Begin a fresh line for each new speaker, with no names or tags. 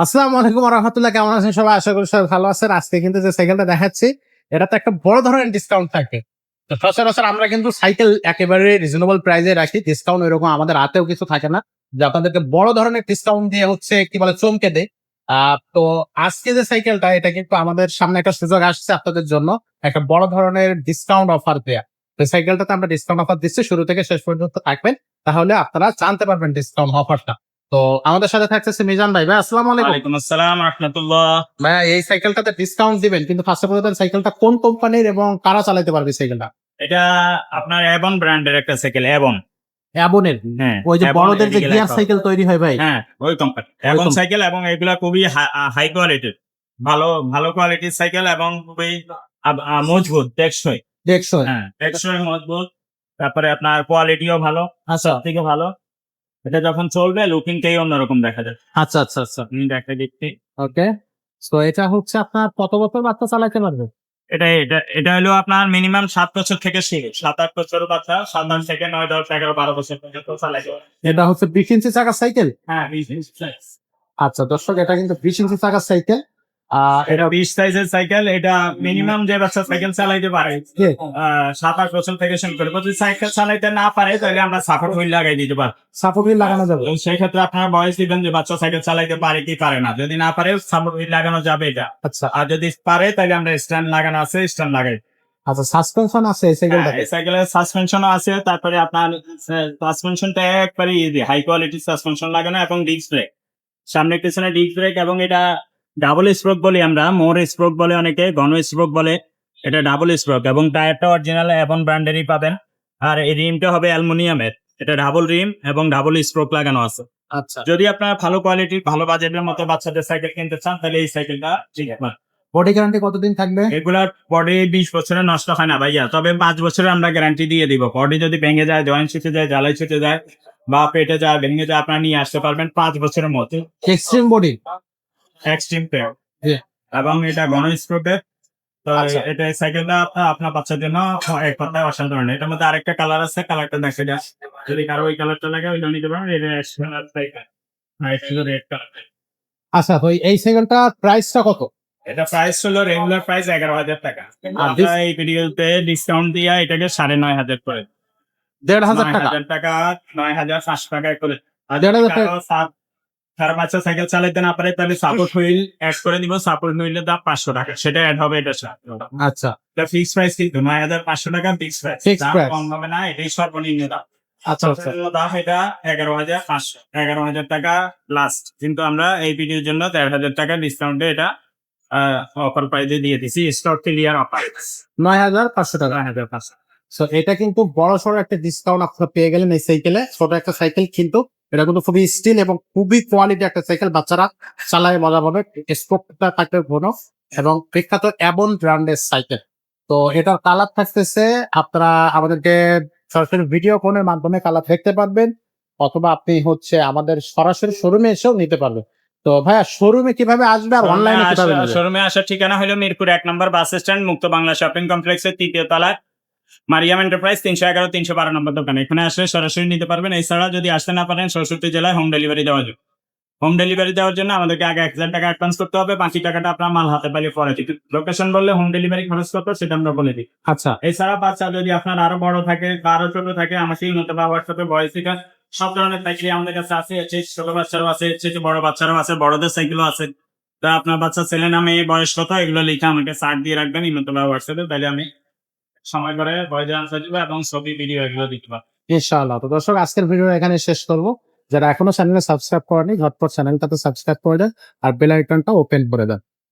আসসালামু আলাইকুম ওয়া রাহমাতুল্লাহ। কেমন আছেন সবাই? আশা করি সবাই ভালো আছেন। আজকে কিন্তু যে সাইকেলটা দেখাচ্ছি, এটাতে একটা বড় ধরনের ডিসকাউন্ট থাকে। তো সচরাচর আমরা কিন্তু সাইকেল একেবারে রিজনেবল প্রাইসে রাখি। ডিসকাউন্ট ওইরকম আমাদের হাতেও কিছু থাকে না। যে আপনাদেরকে বড় ধরনের ডিসকাউন্ট দিয়ে হচ্ছে কি বলে চমকে দেই। তো আজকে যে সাইকেলটা এটা কিন্তু আমাদের সামনে একটা সুযোগ আসছে আপনাদের জন্য। একটা বড় ধরনের ডিসকাউন্ট অফার দেয়া। তো সাইকেলটাতে আমরা ডিসকাউন্ট অফার দিচ্ছি। শুরু থেকে শেষ পর্যন্ত থাকবেন। তাহলে আপনারা জানতে পারবেন ডিসকাউন্ট অফারটা। তো আমাদের সাথে থাকতেছে মিজান ভাই। ভাই আসসালামু আলাইকুম।
ওয়ালাইকুম আসসালাম রাহমাতুল্লাহ।
ভাইয়া এই সাইকেলটাতে ডিসকাউন্ট দিবেন কিন্তু ফার্স্ট অফ অল সাইকেলটা কোন কোম্পানির এবং কারা চালাতে পারবে সাইকেলটা?
এটা আপনার অ্যাবন ব্র্যান্ডের একটা সাইকেল অ্যাবন।
অ্যাবনের।
হ্যাঁ,
ওই যে
Avon
বড়দের যে
এদিকে
গিয়ার
লেখা।
সাইকেল তৈরি হয় ভাই।
হ্যাঁ, ওই কোম্পানি অ্যাবন সাইকেল এবং এগুলা খুবই হাই কোয়ালিটির। ভালো ভালো কোয়ালিটির সাইকেল এবং খুবই মজবুত, টেকসই।
দেখছই।
হ্যাঁ, টেকসই মজবুত। তারপরে আপনার কোয়ালিটিও ভালো,
আচ্ছা
থেকে ভালো। এটা যখন চলবে লুকিংটাই অন্যরকম দেখা যায়।
আচ্ছা আচ্ছা আচ্ছা।
আমি দেখা দিচ্ছি।
ওকে। সো এটা হচ্ছে আপনার কত বছর বাচ্চা চালাতে পারবে?
এটা হলো আপনার মিনিমাম ৭ বছর থেকে শুরু। ৭-৮ বছরের বাচ্চা ৭ থেকে ৯, 10, 11, 12 বছর পর্যন্ত চালাতে পারে।
এটা হচ্ছে 20 ইঞ্চি চাকার সাইকেল।
হ্যাঁ, 20 সাইজ।
আচ্ছা দর্শক এটা কিন্তু 20 ইঞ্চি চাকার সাইকেল।
এটা 20 সাইজের সাইকেল। এটা মিনিমাম যে বাচ্চা সাইকেল চালাইতে পারে
জি।
৭-৮ বছর থেকে শুরু করে। যদি সাইকেল চালাইতে না পারে তাহলে আমরা সাপোর্ট হুইল লাগাই দিতে পারি।
সাপোর্ট হুইল লাগানো যাবে।
এবং সেই ক্ষেত্রে আপনার বয়স দিবেন যে বাচ্চা সাইকেল চালাইতে পারে কি পারে না। যদি না পারে সাপোর্ট হুইল লাগানো যাবে এটা।
আচ্ছা
আর যদি পারে তাহলে আমরা স্ট্যান্ড লাগানো আছে, স্ট্যান্ড লাগাই।
আচ্ছা সাসপেনশন আছে এই
হ্যাঁ,
সাইকেলটাতে।
এই সাইকেলের সাসপেনশনও আছে। তারপরে আপনার সাসপেনশনটা একবারে ইজি, হাই কোয়ালিটির সাসপেনশন লাগানো এবং ডিস্ক ব্রেক। সামনে পিছনে ডিস্ক ব্রেক এবং এটা ডাবল স্ট্রোক বলি আমরা, মোর স্ট্রোক বলে অনেকে, ঘন স্ট্রোক বলে। এটা ডাবল স্ট্রোক এবং টায়ারটা অরিজিনাল অ্যাবন ব্র্যান্ডেরই পাবেন। আর এই রিমটা হবে অ্যালুমিনিয়ামের। এটা ডাবল রিম এবং ডাবল স্ট্রোক লাগানো আছে।
আচ্ছা।
যদি আপনার ভালো কোয়ালিটির ভালো বাজেটের মতো বাচ্চাদের সাইকেল কিনতে চান তাহলে এই সাইকেলটা ঠিক আছে।
বডি গ্যারান্টি কতদিন থাকবে?
এগুলার বডি 20 বছরের নষ্ট হয় না ভাইয়া, তবে 5 বছরের আমরা গ্যারান্টি দিয়ে দিব। বডি যদি ভেঙে যায়, জয়েন্ট ছুটে যায়, জ্বালাই ছুটে যায় বা পেটে যায়, ভেঙে যায়, আপনারা নিয়ে আসতে পারবেন 5 বছরের মধ্যে।
Extreme body.
এক্সট্রিম পেয়ার
জি।
এবং এটা ঘন স্ক্রুপের। তো
আচ্ছা।
এটা এই সাইকেলটা আপনার বাচ্চার জন্য এক কথায় অসাধারণ। এটার মধ্যে আরেকটা কালার আছে, কালারটা দেখে যা। যদি কারো ওই কালারটা লাগে ওইটা নিতে পারেন। এটা কালার সাইকেল। আর এটা হলো রেড কালার।
আচ্ছা তো এই সাইকেলটা প্রাইসটা কত?
এটা প্রাইস হলো রেগুলার প্রাইস 11,000 টাকা।
আর
আমরা এই ভিডিওতে ডিসকাউন্ট দিয়ে এটাকে 9,500 করে।
1,500 টাকা।
9,000 টাকা, 9,500 টাকায় করে। আর
1,500
যদি কারো কারো বাচ্চা সাইকেল চালাইতে না পারে তাহলে সাপোর্ট হুইল অ্যাড করে দিব। সাপোর্ট হুইলের দাম 500 টাকা। সেটা অ্যাড হবে এটার সাথে।
আচ্ছা
এটা ফিক্সড প্রাইস কিন্তু 9,500 টাকা ফিক্সড প্রাইস।
Fixed
দাম
price।
কম হবে না, এটাই সর্বনিম্ন দাম।
আচ্ছা আচ্ছা।
সর্বনিম্ন দাম এটা 11,500। 11,000 টাকা লাস্ট। কিন্তু আমরা এই ভিডিওর জন্য 1,500 টাকা ডিসকাউন্টে এটা অফার প্রাইসে দিয়ে দিছি। স্টক ক্লিয়ার অফার
9,500 টাকা।
9,500।
সো এটা কিন্তু বড়সড় একটা ডিসকাউন্ট আপনারা পেয়ে গেলেন এই সাইকেলে। ছোট একটা সাইকেল কিন্তু এটা কিন্তু খুবই স্টিল এবং খুবই কোয়ালিটি একটা সাইকেল। বাচ্চারা চালায় মজা পাবে। স্পোকটা থাকবে ঘন এবং বিখ্যাত অ্যাবন ব্র্যান্ডের সাইকেল। তো এটার কালার থাকতেছে আপনারা আমাদেরকে সরাসরি ভিডিও ফোনের মাধ্যমে কালার দেখতে পারবেন অথবা আপনি হচ্ছে আমাদের সরাসরি শোরুমে এসেও নিতে পারবেন। তো ভাইয়া শোরুমে কিভাবে আসবে আর অনলাইনে কিভাবে নেবে?
শোরুমে আসার ঠিকানা হলো মিরপুর 1 নম্বর বাস স্ট্যান্ড, মুক্ত বাংলা শপিং কমপ্লেক্সের 3য় তলায় মারিয়াম এন্টারপ্রাইজ 311, 312 নম্বর দোকানে। এখানে আসলে সরাসরি নিতে পারবেন। এছাড়া যদি আসতে না পারেন 64 জেলায় হোম ডেলিভারি দেওয়া যাবে। হোম ডেলিভারি দেওয়ার জন্য আমাদেরকে আগে 1,000 টাকা অ্যাডভান্স করতে হবে। বাকি টাকাটা আপনার মাল হাতে পাইলে পরে দিতে। লোকেশন বললে হোম ডেলিভারি খরচ কত সেটা আমরা বলে দিই।
আচ্ছা
এছাড়া বাচ্চা যদি আপনার আরো বড় থাকে বা আরো ছোট থাকে, আমাকে ইমোতে বা হোয়াটসঅ্যাপে ভয়েস দিকা। সব ধরনের সাইকেল আমাদের কাছে আছে। ছোট বাচ্চারও আছে, বড় বাচ্চারও আছে, বড়দের সাইকেলও আছে। তা আপনার বাচ্চা ছেলে নামে বয়স কত এগুলো লিখে আমাকে চার্ট দিয়ে রাখবেন ইমোতে বা হোয়াটসঅ্যাপে, তাহলে আমি সময় করে ভয়েস আনসার দিব এবং ছবি ভিডিও এগুলো দিতে পারবো।
ইনশাআল্লাহ। তো দর্শক আজকের ভিডিও এখানে শেষ করব। যারা এখনো চ্যানেলে সাবস্ক্রাইব করেনি ঝটপট চ্যানেলটাতে সাবস্ক্রাইব করে দেন আর বেল আইকনটা ওপেন করে দেন।